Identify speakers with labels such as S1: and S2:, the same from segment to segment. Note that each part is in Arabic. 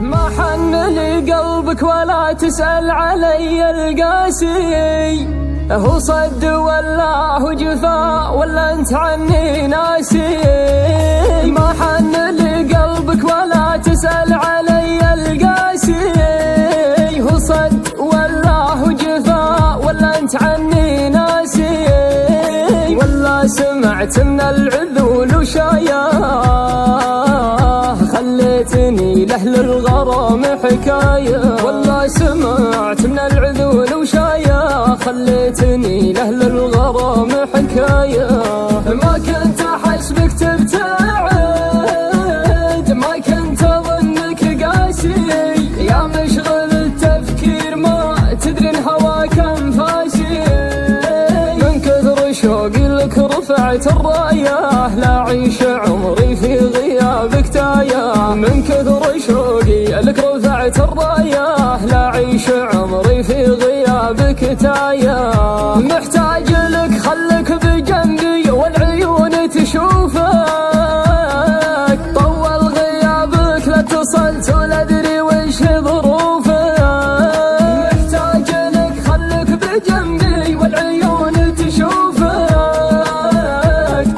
S1: ما حن لي قلبك ولا تسأل علي القاسي، هو صد ولا هو جفا ولا انت عني ناسي. ما حن لي قلبك ولا تسأل علي القاسي، هو صد ولا هو جفا ولا انت عني ناسي. ولا سمعت من العذول وشاياه، خليتني لأهل الغرام حكاية. والله سمعت من العذول وشاياه، خليتني لأهل الغرام حكاية. ما كنت أحسبك تبتعد، ما كنت أظنك قاسي، يا مشغل التفكير ما تدري إن هواك أنفاسي. من كثر شوقي لك رفعت الراية، لا أعيش عمري في غيابك تايه. من كثر شوقي لك رفعت الراية، لا أعيش عمري في غيابك تايه. محتاج لك خلك بجنبي والعيون تشوفك، طول غيابك لا اتصلت ولا أدري وش ظروفك. محتاج لك خلك بجنبي والعيون تشوفك،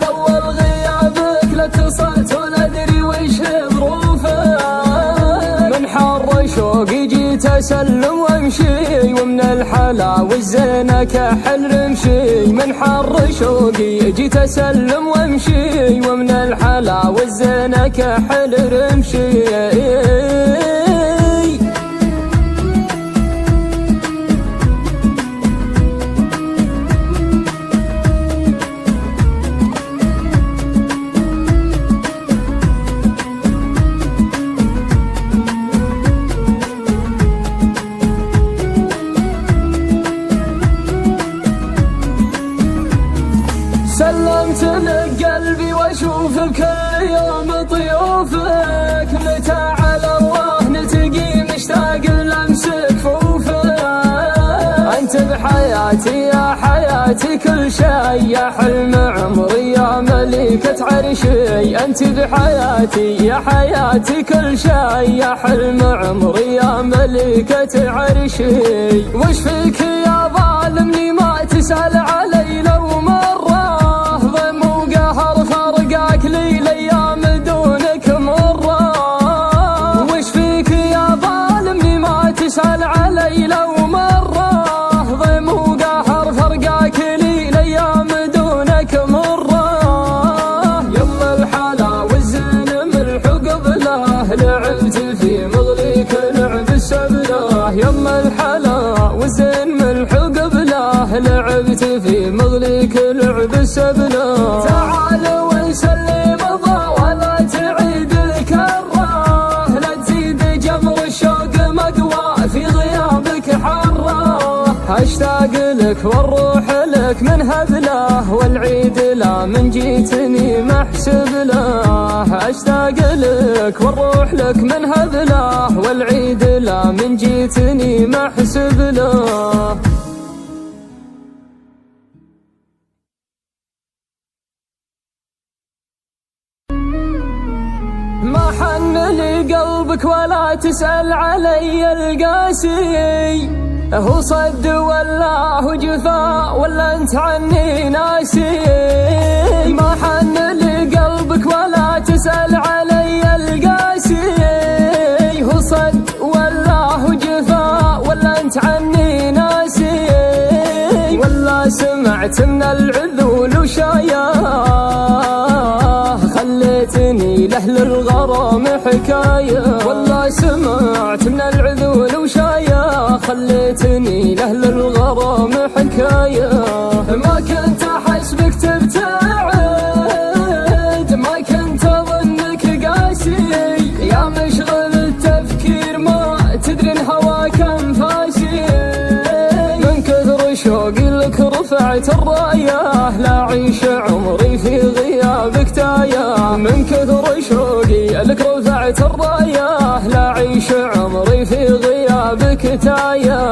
S1: طول غيابك لا اتصلت ولا أدري وش ظروفك. من حر شوقي جيت أسلم وامشي، ومن الحلا والزينة كحل رمشي. من حر شوقي جيت أسلم وامشي، ومن الحلا والزينة كحل رمشي. سلمت لك قلبي واشوف بكل يوم طيوفك، متى على الله نلتقي مشتاق لمسك كفوفك. انت بحياتي يا حياتي كل شيء، يا حلم عمري يا ملكة عرشي. انت بحياتي يا حياتي كل شيء، يا حلم عمري يا ملكة عرشي. وش فيك يا ظالمني ما تسأل علي لو مرة، لي الايام دونك مره. وش فيك يا ظالمني ما تسأل علي لو مره، ضيم وقهر فرقاك لي الايام دونك مره. يما الحلا والزين ملح قبله، لعبت في مغليك لعب السبله. يما الحلا والزين ملح قبله، لعبت في مغليك لعب السبله. تعال ونسلم ولا تعيد الكره، لا تزيد جمر الشوق مقوى في غيابك حره. اشتاق لك والروح لك من هبله، والعيد لا من جيتني محسب له. اشتاق لك والروح لك من هبله، والعيد لا من جيتني محسب له. ما حن لي قلبك ولا تسأل علي القاسي، هو صد ولا هو جفا ولا انت عني ناسي. ما حن لي قلبك ولا تسأل علي القاسي، هو صد ولا هو جفا ولا انت عني ناسي. ولا سمعت من العذول وشاياه، خليتني لأهل الغرام حكاية. والله سمعت من العذول وشاياه، خليتني لأهل الغرام حكاية. ما كنت أحسبك تبتعد، ما كنت أظنك قاسي، يا مشغل التفكير ما تدري إن هواك أنفاسي. من كثر شوقي لك رفعت الراية، لا أعيش عمري في غيابك تايه. من كثر شوقي لك رفعت الراية، لا أعيش عمري في غيابك تايه.